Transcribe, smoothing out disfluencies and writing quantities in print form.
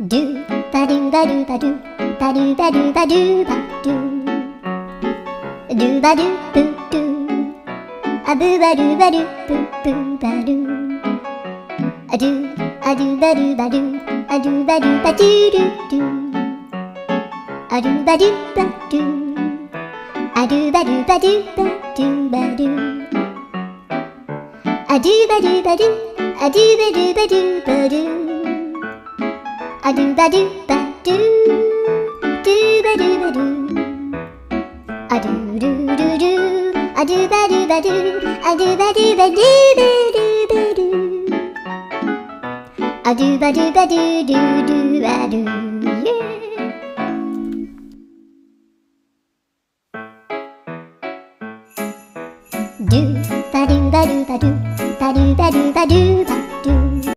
ドゥバドゥバドゥバドゥバドゥバドゥバドゥバドゥドゥバドゥブドゥアブバドゥバドゥブブバドゥアドゥアドゥバドゥバドゥアドゥバドゥバドゥドゥドゥアドゥバドゥバドゥアドゥバドゥバドゥバドゥバドゥアドゥバドゥバドゥアドゥバドゥバドゥバドゥアドゥバドゥバドゥドゥバドゥバドゥアドゥルルルアドゥバドゥバドゥアドゥバドゥバドゥバドゥバドゥアドゥバドゥバドゥドゥドゥバドゥ